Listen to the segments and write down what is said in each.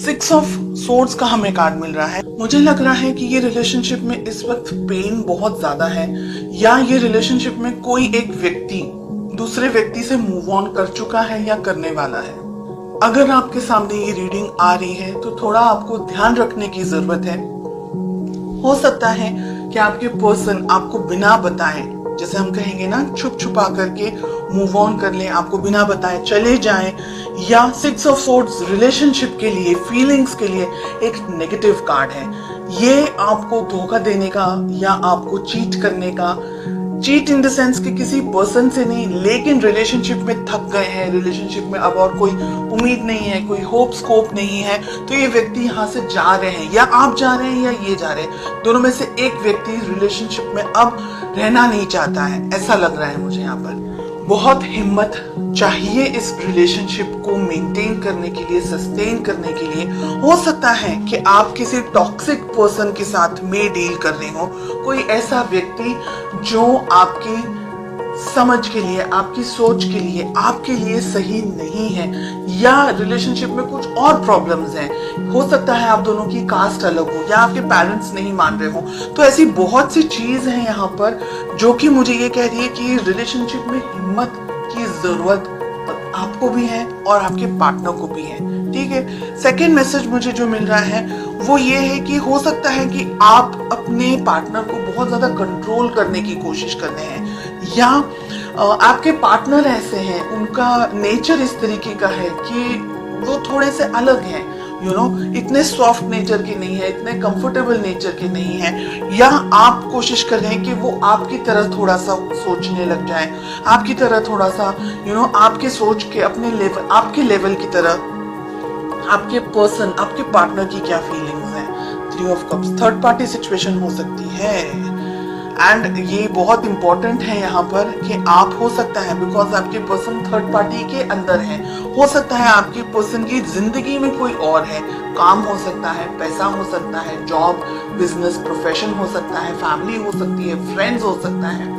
Six of swords का हमें card मिल रहा है। मुझे लग रहा है कि ये रिलेशनशिप में इस वक्त पेन बहुत ज्यादा है, या ये रिलेशनशिप में कोई एक व्यक्ति दूसरे व्यक्ति से मूव ऑन कर चुका है या करने वाला है। अगर आपके सामने ये रीडिंग आ रही है तो थोड़ा आपको ध्यान रखने की जरूरत है। हो सकता है कि आपके पर्सन आपको बिना बताए, जैसे हम कहेंगे ना, छुप छुपा करके मूव ऑन कर ले, आपको बिना बताए चले जाएं, या सिक्स ऑफ सोर्ड्स रिलेशनशिप के लिए, फीलिंग्स के लिए एक नेगेटिव कार्ड है। ये आपको धोखा देने का या आपको चीट करने का, चीट इन द सेंस कि किसी पर्सन से नहीं, लेकिन रिलेशनशिप में थक गए हैं, रिलेशनशिप में अब और कोई उम्मीद नहीं है, कोई होप स्कोप नहीं है, तो ये व्यक्ति यहाँ से जा रहे हैं, या आप जा रहे हैं या ये जा रहे हैं। दोनों में से एक व्यक्ति रिलेशनशिप में अब रहना नहीं चाहता है, ऐसा लग रहा है मुझे यहाँ पर। बहुत हिम्मत चाहिए इस रिलेशनशिप को मेंटेन करने के लिए, सस्टेन करने के लिए। हो सकता है कि आप किसी टॉक्सिक पर्सन के साथ में डील कर रहे हो, कोई ऐसा व्यक्ति जो आपकी समझ के लिए, आपकी सोच के लिए, आपके लिए सही नहीं है, या रिलेशनशिप में कुछ और प्रॉब्लम्स हैं। हो सकता है आप दोनों की कास्ट अलग हो, या आपके पेरेंट्स नहीं मान रहे हो। तो ऐसी बहुत सी चीज है यहाँ पर जो कि मुझे ये कह रही है कि रिलेशनशिप में हिम्मत की जरूरत आपको भी है और आपके पार्टनर को भी है। ठीक है। सेकेंड मैसेज मुझे जो मिल रहा है वो ये है कि हो सकता है कि आप अपने पार्टनर को बहुत ज्यादा कंट्रोल करने की कोशिश कर रहे हैं, या आपके पार्टनर ऐसे हैं, उनका नेचर इस तरीके का है कि वो थोड़े से अलग हैं, इतने सॉफ्ट नेचर के नहीं है, इतने कंफर्टेबल नेचर के नहीं है, या आप कोशिश कर रहे हैं कि वो आपकी तरह थोड़ा सा सोचने लग जाए, आपकी तरह थोड़ा सा आपके सोच के अपने लेवल, आपके लेवल की तरह आपके पर्सन, आपके पार्टनर की क्या फीलिंग्स हैं। 3 of cups, third party situation हो सकती है। एंड ये बहुत इंपॉर्टेंट है यहाँ पर कि आप, हो सकता है बिकॉज आपके पर्सन थर्ड पार्टी के अंदर है, हो सकता है आपके पर्सन की जिंदगी में कोई और है, काम हो सकता है, पैसा हो सकता है, जॉब, बिजनेस, प्रोफेशन हो सकता है, फैमिली हो सकती है, फ्रेंड्स हो सकता है,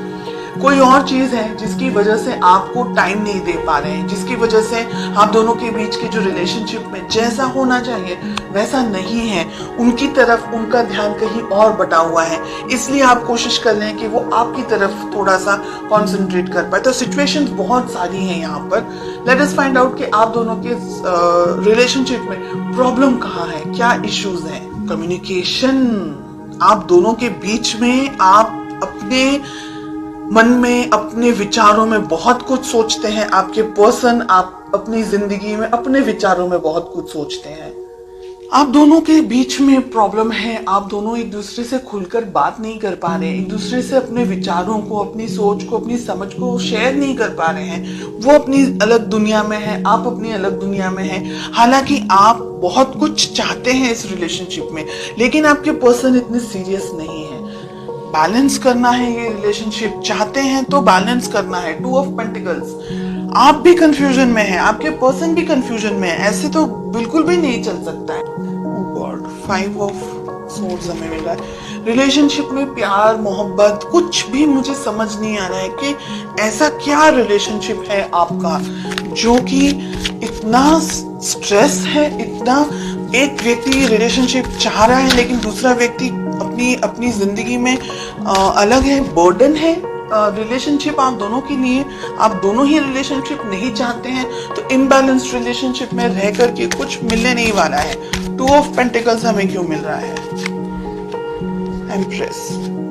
कोई और चीज है जिसकी वजह से आपको टाइम नहीं दे पा रहे हैं, जिसकी वजह से आप दोनों के बीच के जो रिलेशनशिप में जैसा होना चाहिए वैसा नहीं है, उनकी तरफ उनका ध्यान कहीं और बटा हुआ है, इसलिए आप कोशिश कर रहे हैं कि वो आपकी तरफ थोड़ा सा कंसंट्रेट कर पाए। तो सिचुएशंस बहुत सारी हैं यहाँ पर। लेट अस फाइंड आउट कि आप दोनों के रिलेशनशिप में प्रॉब्लम कहाँ है, क्या इश्यूज हैं। कम्युनिकेशन, आप दोनों के बीच में आप अपने मन में, अपने विचारों में बहुत कुछ सोचते हैं, आपके पर्सन आप अपनी जिंदगी में अपने विचारों में बहुत कुछ सोचते हैं। आप दोनों के बीच में प्रॉब्लम है, आप दोनों एक दूसरे से खुलकर बात नहीं कर पा रहे हैं, एक दूसरे से अपने विचारों को, अपनी सोच को, अपनी समझ को शेयर नहीं कर पा रहे हैं। वो अपनी अलग दुनिया में है, आप अपनी अलग दुनिया में हैं। हालांकि आप बहुत कुछ चाहते हैं इस रिलेशनशिप में, लेकिन आपके पर्सन इतने सीरियस नहीं है। बैलेंस करना है ये रिलेशनशिप, चाहते हैं तो बैलेंस करना है। 2 ऑफ पेंटिकल्स, आप भी कंफ्यूजन में हैं, आपके पर्सन भी कंफ्यूजन में है, ऐसे तो बिल्कुल भी नहीं चल सकता है। गॉड, 5 ऑफ सोर्ड्स हमें मिला है। रिलेशनशिप में प्यार, मोहब्बत, कुछ भी मुझे समझ नहीं आ रहा है कि ऐसा क्या रिलेशनशिप है आपका जो कि इतना स्ट्रेस है, इतना, एक व्यक्ति रिलेशनशिप चाह रहा है लेकिन दूसरा व्यक्ति अपनी जिंदगी में अलग है, बर्डन है रिलेशनशिप आप दोनों के लिए, आप दोनों ही रिलेशनशिप नहीं चाहते हैं, तो इम्बैलेंस्ड रिलेशनशिप में रह करके कुछ मिलने नहीं वाला है। 2 ऑफ पेंटिकल्स हमें क्यों मिल रहा है? एम्प्रेस,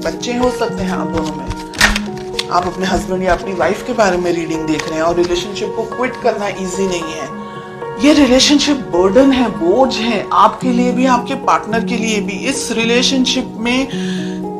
बच्चे हो सकते हैं आप दोनों में, आप अपने हस्बैंड या अपनी वाइफ के बारे में रीडिंग देख रहे हैं, और रिलेशनशिप को क्विट करना इजी नहीं है। ये रिलेशनशिप बर्डन है, बोझ है, आपके लिए भी, आपके पार्टनर के लिए भी। इस रिलेशनशिप में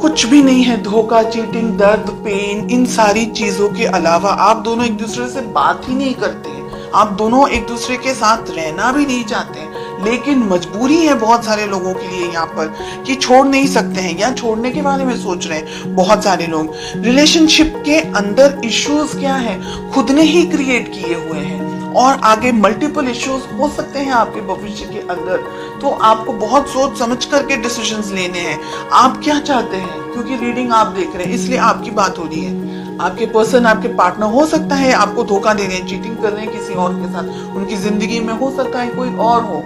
कुछ भी नहीं है, धोखा, चीटिंग, दर्द, पेन, इन सारी चीजों के अलावा आप दोनों एक दूसरे से बात ही नहीं करते हैं, आप दोनों एक दूसरे के साथ रहना भी नहीं चाहते हैं, लेकिन मजबूरी है बहुत सारे लोगों के लिए यहाँ पर कि छोड़ नहीं सकते हैं, या छोड़ने के बारे में सोच रहे हैं बहुत सारे लोग। रिलेशनशिप के अंदर इश्यूज क्या है, खुद ने ही क्रिएट किए हुए हैं, और आगे मल्टीपल इश्यूज हो सकते हैं आपके भविष्य के अंदर। तो आपको बहुत सोच समझ करके डिसीजंस लेने हैं, आप क्या चाहते हैं, क्योंकि रीडिंग आप देख रहे हैं इसलिए आपकी बात हो रही है। आपके पर्सन, आपके पार्टनर हो सकता है आपको धोखा दे रहे हैं, चीटिंग कर रहे हैं किसी और के साथ, उनकी जिंदगी में हो सकता है कोई और हो,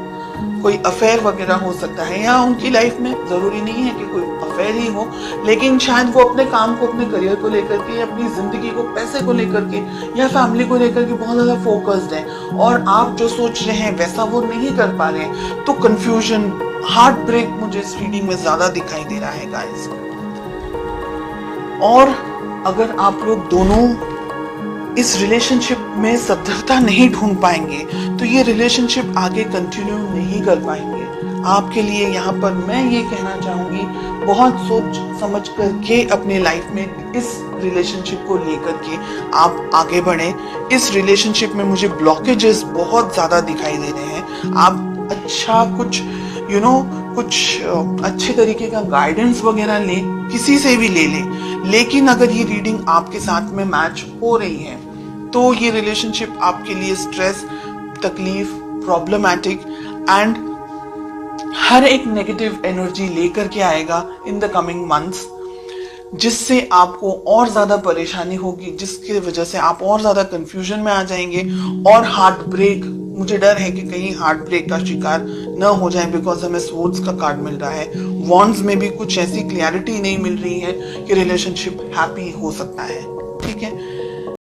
कोई अफेयर वगैरह हो सकता है, या उनकी लाइफ में जरूरी नहीं है कि कोई अफेयर ही हो, लेकिन शायद वो अपने काम को, अपने करियर को लेकर के, या अपनी जिंदगी को, पैसे को लेकर के, या फैमिली को लेकर के बहुत ज्यादा फोकस्ड है, और आप जो सोच रहे हैं वैसा वो नहीं कर पा रहे हैं, तो कंफ्यूजन, हार्ट ब्रेक मुझे इस रीडिंग में ज्यादा दिखाई दे रहा है गाइस। और अगर आप लोग दोनों इस रिलेशनशिप में सद्धरता नहीं ढूंढ पाएंगे तो ये रिलेशनशिप आगे कंटिन्यू नहीं कर पाएंगे। आपके लिए यहाँ पर मैं ये कहना चाहूंगी, बहुत सोच समझ करके अपने लाइफ में इस रिलेशनशिप को लेकर के आप आगे बढ़े। इस रिलेशनशिप में मुझे ब्लॉकेजेस बहुत ज्यादा दिखाई दे रहे हैं। आप अच्छा कुछ कुछ अच्छे तरीके का गाइडेंस वगैरह ले, किसी से भी ले लें, लेकिन अगर ये रीडिंग आपके साथ में मैच हो रही है तो ये रिलेशनशिप आपके लिए स्ट्रेस, तकलीफ, प्रॉब्लमैटिक एंड हर एक नेगेटिव एनर्जी लेकर के आएगा इन द कमिंग मंथ्स, जिससे आपको और ज्यादा परेशानी होगी, जिसकी वजह से आप और ज्यादा कंफ्यूजन में आ जाएंगे और हार्ट ब्रेक, मुझे डर है कि कहीं हार्ट ब्रेक का शिकार न हो जाए, बिकॉज हमें स्वॉर्ड्स का कार्ड मिल रहा है। वॉन्ड्स में भी कुछ ऐसी क्लैरिटी नहीं मिल रही है कि रिलेशनशिप हैप्पी हो सकता है। ठीक है,